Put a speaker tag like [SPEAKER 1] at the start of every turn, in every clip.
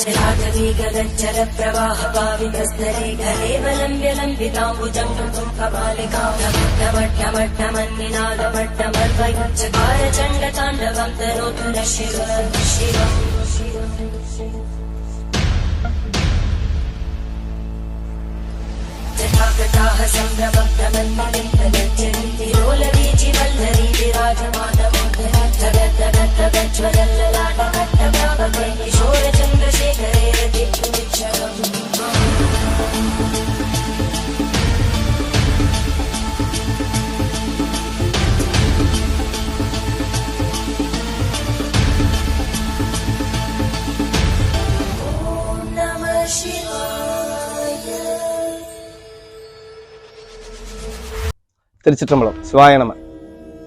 [SPEAKER 1] चराचरीगदच्चर प्रवाह पावितस्तरे कलेवलम्ब्यलम्बिताम्बुजं कमालिकामट्टमट्टमट्टमन्निनादमट्टमर्वयुच्चकार चण्डताण्डवं तनोतु न शिव जटाकटाः सम्भ्रमब्धमन्मलिन्दगज्जरीतिरोलवीचि वल्लरी विराजमानमोदरज्ज्वलल्ललाटकट्टभावके किशोरचन्द्रशेखरे रतिपुनिच्छगम् ॐ नमः शिवाय।
[SPEAKER 2] திருச்சிற்றம்பலம். சிவாய நம.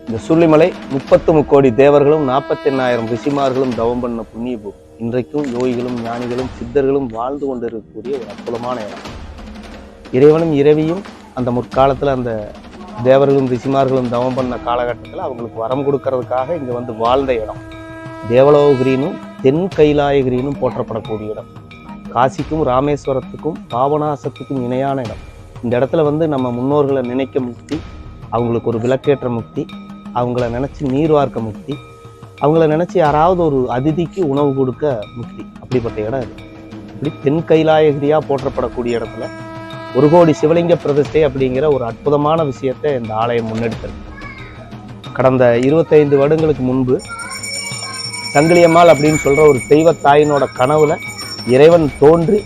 [SPEAKER 2] இந்த சுள்ளிமலை 30 கோடி தேவர்களும் 48,000 ரிஷிமார்களும் தவம் பண்ண புண்ணிய பூமி. இன்றைக்கும் யோகிகளும் ஞானிகளும் சித்தர்களும் வாழ்ந்து கொண்டிருக்கக்கூடிய ஒரு அற்புதமான இடம். இறைவனும் இரவியும் அந்த முற்காலத்தில் அந்த தேவர்களும் ரிஷிமார்களும் தவம் பண்ண காலகட்டத்தில் அவங்களுக்கு வரம் கொடுக்கறதுக்காக இங்கே வந்து வாழ்ந்த இடம். தேவலோககிரினும் தென் கைலாயகிரினும் போற்றப்படக்கூடிய இடம். காசிக்கும் ராமேஸ்வரத்துக்கும் பாவனாசத்துக்கும் இணையான இடம். இந்த இடத்துல வந்து நம்ம முன்னோர்களை நினைக்க முக்தி, அவங்களுக்கு ஒரு விளக்கேற்ற முக்தி, அவங்கள நினச்சி நீர் வார்க்க முக்தி, அவங்கள நினச்சி யாராவது ஒரு அதிதிக்கு உணவு கொடுக்க முக்தி. அப்படிப்பட்ட இடம் இது. இப்படி தென் கைலாயகிரியாக போற்றப்படக்கூடிய இடத்துல 1 கோடி சிவலிங்க பிரதிஷ்டை அப்படிங்கிற ஒரு அற்புதமான விஷயத்தை இந்த ஆலயம் முன்னெடுத்திருக்கு. கடந்த 25 வருடங்களுக்கு முன்பு சங்கிலியம்மாள் அப்படின்னு சொல்கிற ஒரு தெய்வ தாயினோட கனவுல இறைவன் தோன்றி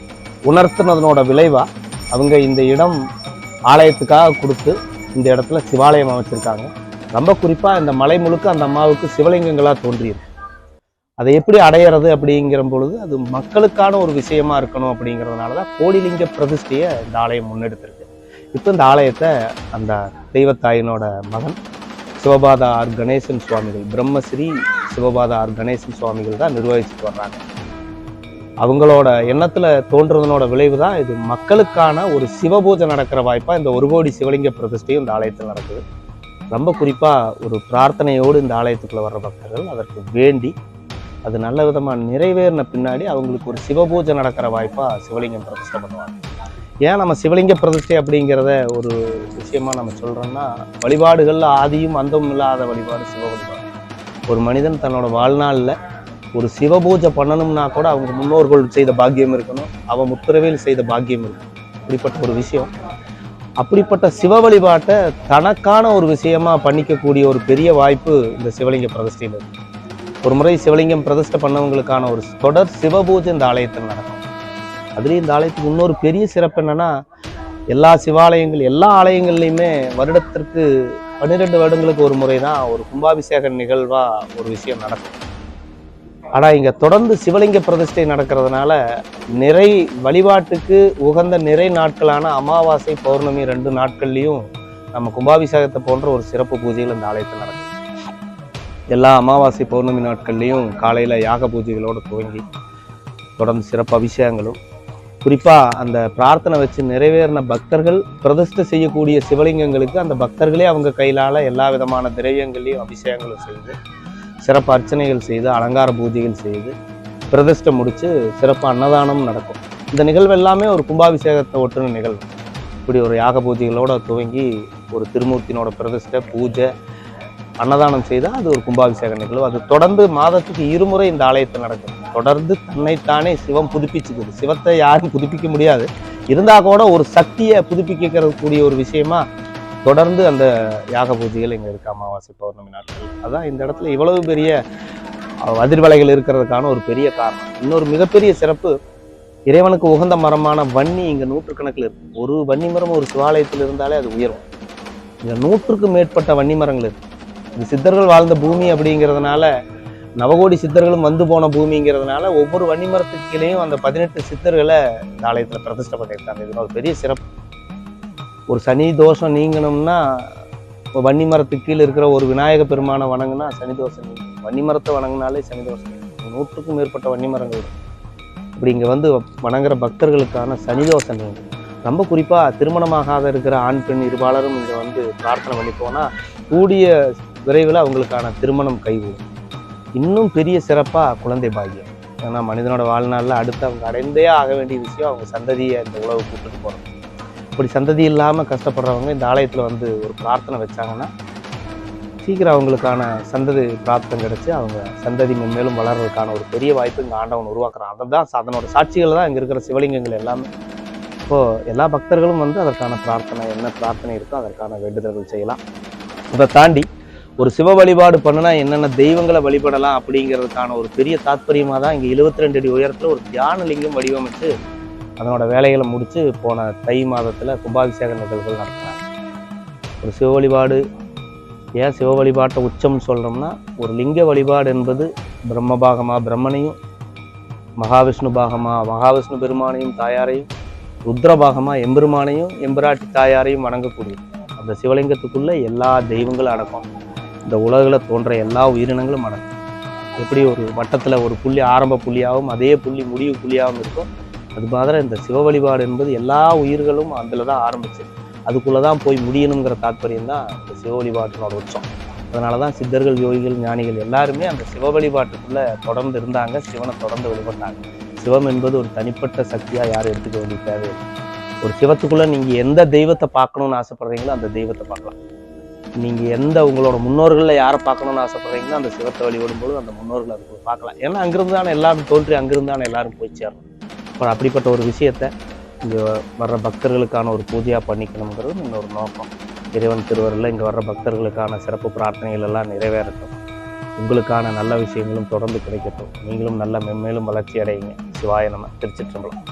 [SPEAKER 2] உணர்த்தினதனோட விளைவாக அவங்க இந்த இடம் ஆலயத்துக்காக கொடுத்து இந்த இடத்துல சிவாலயம் அமைச்சிருக்காங்க. ரொம்ப குறிப்பாக இந்த மலை முழுக்க அந்த அம்மாவுக்கு சிவலிங்கங்களாக தோன்றியிருக்கு. அதை எப்படி அடையிறது அப்படிங்கிற பொழுது அது மக்களுக்கான ஒரு விஷயமா இருக்கணும் அப்படிங்கிறதுனால தான் கோடிலிங்க பிரதிஷ்டையை இந்த ஆலயம் முன்னெடுத்திருக்கு. இப்போ இந்த ஆலயத்தை அந்த தெய்வத்தாயினோட மகன் சிவபாதா ஆர் கணேசன் சுவாமிகள், பிரம்மஸ்ரீ சிவபாதா ஆர் கணேசன் சுவாமிகள் தான் நிர்வகிச்சுட்டு வர்றாங்க. அவங்களோட எண்ணத்துல தோன்றதனோட விளைவு தான் இது. மக்களுக்கான ஒரு சிவபூஜை நடக்கிற வாய்ப்பா இந்த 1 கோடி சிவலிங்க பிரதிஷ்டையும் இந்த ஆலயத்தில் நடக்குது. ரொம்ப குறிப்பா ஒரு பிரார்த்தனையோடு இந்த ஆலயத்துக்குள்ள வர்ற பக்தர்கள் அதற்கு வேண்டி அது நல்ல விதமா நிறைவேறின பின்னாடி அவங்களுக்கு ஒரு சிவபூஜை நடக்கிற வாய்ப்பா சிவலிங்கம் பிரதிஷ்டை பண்ணுவாங்க. ஏன் நம்ம சிவலிங்க பிரதிஷ்டை அப்படிங்கிறத ஒரு விஷயமா நம்ம சொல்றோம்னா, வழிபாடுகள்ல ஆதியும் அந்தமும் இல்லாத வழிபாடு சிவ வழிபாடு. ஒரு மனிதன் தன்னோட வாழ்நாளில் ஒரு சிவபூஜை பண்ணணும்னா கூட அவங்க முன்னோர்கள் செய்த பாக்கியம் இருக்கணும், அவன் முத்திரவேல் செய்த பாக்கியம் இருக்கணும். அப்படிப்பட்ட ஒரு விஷயம். அப்படிப்பட்ட சிவ வழிபாட்டை தனக்கான ஒரு விஷயமா பண்ணிக்கக்கூடிய ஒரு பெரிய வாய்ப்பு இந்த சிவலிங்க பிரதிஷ்டையில் இருக்கு. ஒரு முறை சிவலிங்கம் பிரதிஷ்டை பண்ணவங்களுக்கான ஒரு தொடர் சிவபூஜை இந்த ஆலயத்தில் நடக்கும். அதுலேயும் இந்த ஆலயத்துக்கு இன்னொரு பெரிய சிறப்பு என்னன்னா, எல்லா சிவாலயங்கள் எல்லா ஆலயங்கள்லையுமே வருடத்திற்கு 12 வருடங்களுக்கு ஒரு முறை தான் ஒரு கும்பாபிஷேக நிகழ்வா ஒரு விஷயம் நடக்கும். ஆனால் இங்கே தொடர்ந்து சிவலிங்க பிரதிஷ்டை நடக்கிறதுனால நிறை வழிபாட்டுக்கு உகந்த நிறை நாட்களான அமாவாசை பௌர்ணமி 2 நாட்கள்லையும் நம்ம கும்பாபிஷேகத்தை போன்ற ஒரு சிறப்பு பூஜைகள் இந்த ஆலயத்தில் நடக்கும். எல்லா அமாவாசை பௌர்ணமி நாட்கள்லையும் காலையில் யாக பூஜைகளோடு துவங்கி தொடர்ந்து சிறப்பு அபிஷேகங்களும், குறிப்பாக அந்த பிரார்த்தனை வச்சு நிறைவேறின பக்தர்கள் பிரதிஷ்டை செய்யக்கூடிய சிவலிங்கங்களுக்கு அந்த பக்தர்களே அவங்க கையிலால் எல்லா விதமான திரவியங்களையும் அபிஷேகங்களும் செய்து சிறப்பு அர்ச்சனைகள் செய்து அலங்கார பூஜைகள் செய்து பிரதிஷ்டை முடித்து சிறப்பு அன்னதானம் நடக்கும். இந்த நிகழ்வு எல்லாமே ஒரு கும்பாபிஷேகத்தை ஒட்டுன நிகழ்வு. இப்படி ஒரு யாக பூஜைகளோட துவங்கி ஒரு திருமூர்த்தினோட பிரதிஷ்டை பூஜை அன்னதானம் செய்தால் அது ஒரு கும்பாபிஷேக நிகழ்வு. அது தொடர்ந்து மாதத்துக்கு 2 முறை இந்த ஆலயத்தில் நடக்கும். தொடர்ந்து தன்னைத்தானே சிவம் புதுப்பிச்சுக்குது. சிவத்தை யாரும் புதுப்பிக்க முடியாது, இருந்தால் கூட ஒரு சக்தியை புதுப்பிக்கக்கூடிய ஒரு விஷயமா தொடர்ந்து அந்த யாக பூஜைகள் இங்கே இருக்குது அமாவாசை பௌர்ணமி நாட்கள். அதான் இந்த இடத்துல இவ்வளவு பெரிய அதிர்வலைகள் இருக்கிறதுக்கான ஒரு பெரிய காரணம். இன்னொரு மிகப்பெரிய சிறப்பு, இறைவனுக்கு உகந்த மரமான வன்னி இங்கே 100கணக்கில் இருக்குது. ஒரு வன்னி மரம் ஒரு சிவாலயத்தில் இருந்தாலே அது உயரும். இங்கே 100க்கும் மேற்பட்ட வன்னி மரங்கள் இருக்குது. இது சித்தர்கள் வாழ்ந்த பூமி அப்படிங்கிறதுனால, நவகோடி சித்தர்களும் வந்து போன பூமிங்கிறதுனால ஒவ்வொரு வன்னி மரத்துக்கு கீழேயும் அந்த 18 சித்தர்களை இந்த ஆலயத்தில் பிரதிஷ்டை பண்ணியிருக்காங்க. இது ஒரு பெரிய சிறப்பு. ஒரு சனி தோஷம் நீங்கணும்னா வன்னி மரத்துக்கு கீழே இருக்கிற ஒரு விநாயக பெருமானை வணங்குனா சனி தோஷம் நீங்கும். வன்னி மரத்தை வணங்கினாலே சனி தோஷம் நீங்கும். 100க்கும் மேற்பட்ட வன்னி மரங்கள் இருக்கும். இப்படி இங்கே வந்து வணங்குற பக்தர்களுக்கான சனி தோஷம் நீங்கும். ரொம்ப குறிப்பாக திருமணமாகாத இருக்கிற ஆண் பெண் இருபாலரும் இங்கே வந்து பிரார்த்தனை பண்ணி போனால் கூடிய விரைவில் அவங்களுக்கான திருமணம் கைகூடும். இன்னும் பெரிய சிறப்பாக குழந்தை பாக்கியம். ஏன்னா மனிதனோட வாழ்நாளில் அடுத்து அவங்க அடைந்தே ஆக வேண்டிய விஷயம் அவங்க சந்ததியை இந்த உலக கூப்பிட்டு போகிறது. இப்படி சந்ததி இல்லாமல் கஷ்டப்படுறவங்க இந்த ஆலயத்தில் வந்து ஒரு பிரார்த்தனை வச்சாங்கன்னா சீக்கிரம் அவங்களுக்கான சந்ததி பிராப்தம் கிடைச்சி அவங்க சந்ததி மென்மேலும் வளர்றதுக்கான ஒரு பெரிய வாய்ப்பு இங்கே ஆண்டவன் உருவாக்குறான். அதனோட சாட்சிகள் தான் இங்கே இருக்கிற சிவலிங்கங்கள் எல்லாமே. இப்போது எல்லா பக்தர்களும் வந்து அதற்கான பிரார்த்தனை என்ன பிரார்த்தனை இருக்கோ அதற்கான வேண்டுதல்கள் செய்யலாம். அதை தாண்டி ஒரு சிவ வழிபாடு பண்ணுனா என்னென்ன தெய்வங்களை வழிபடலாம் அப்படிங்கிறதுக்கான ஒரு பெரிய தாத்பரியமாக தான் இங்கே 72 அடி உயரத்தில் ஒரு தியான லிங்கம் வடிவமைச்சு அதனோட வேலைகளை முடித்து போன தை மாதத்தில் கும்பாபிஷேக நிகழ்வுகள் நடத்தினாங்க. ஒரு சிவ வழிபாடு ஏன் சிவ வழிபாட்டை உச்சம்னு சொல்கிறோம்னா ஒரு லிங்க வழிபாடு என்பது பிரம்மபாகமாக பிரம்மனையும் மகாவிஷ்ணு பாகமாக மகாவிஷ்ணு பெருமானையும் தாயாரையும் ருத்ரபாகமாக எம்பெருமானையும் எம்பிராட்டி தாயாரையும் வணங்கக்கூடியது. அந்த சிவலிங்கத்துக்குள்ளே எல்லா தெய்வங்களும் அடக்கம், இந்த உலகில் தோன்ற எல்லா உயிரினங்களும் அடக்கம். எப்படி ஒரு வட்டத்தில் ஒரு புள்ளி ஆரம்ப புள்ளியாகவும் அதே புள்ளி முடிவு புள்ளியாகவும் இருக்கும், அது மாதிரி இந்த சிவ வழிபாடு என்பது எல்லா உயிர்களும் அதில் தான் ஆரம்பிச்சு அதுக்குள்ளே தான் போய் முடியணுங்கிற தாற்பயம் தான் இந்த சிவ வழிபாட்டினோட உச்சம். அதனால தான் சித்தர்கள் யோகிகள் ஞானிகள் எல்லாருமே அந்த சிவ வழிபாட்டுக்குள்ளே தொடர்ந்து இருந்தாங்க, சிவனை தொடர்ந்து வழிபட்டாங்க. சிவம் என்பது ஒரு தனிப்பட்ட சக்தியாக யாரும் எடுத்துக்க வேண்டிய தேவையில்லை. ஒரு சிவத்துக்குள்ளே நீங்கள் எந்த தெய்வத்தை பார்க்கணுன்னு ஆசைப்படுறீங்களோ அந்த தெய்வத்தை பார்க்கலாம். நீங்கள் எந்த உங்களோட முன்னோர்களில் யாரை பார்க்கணுன்னு ஆசைப்படுறீங்களோ அந்த சிவத்தை வழிபடும்போது அந்த முன்னோர்களை அதுக்குள்ள பார்க்கலாம். ஏன்னா அங்கிருந்து தானே எல்லாரும் தோன்றி அங்கிருந்து தானே எல்லாரும் போய் சேரணும். அப்புறம் அப்படிப்பட்ட ஒரு விஷயத்தை இங்கே வர்ற பக்தர்களுக்கான ஒரு பூஜையாக பண்ணிக்கணுங்கிறது இன்னொரு நோக்கம். இறைவன் திருவருளில் இங்கே வர்ற பக்தர்களுக்கான சிறப்பு பிரார்த்தனைகள் எல்லாம் நிறைவேறட்டும். உங்களுக்கான நல்ல விஷயங்களும் தொடர்ந்து கிடைக்கட்டும். நீங்களும் நல்ல மென்மேலும் வளர்ச்சி அடையுங்க. சிவாய நம. திருச்சிற்றம்பலம்.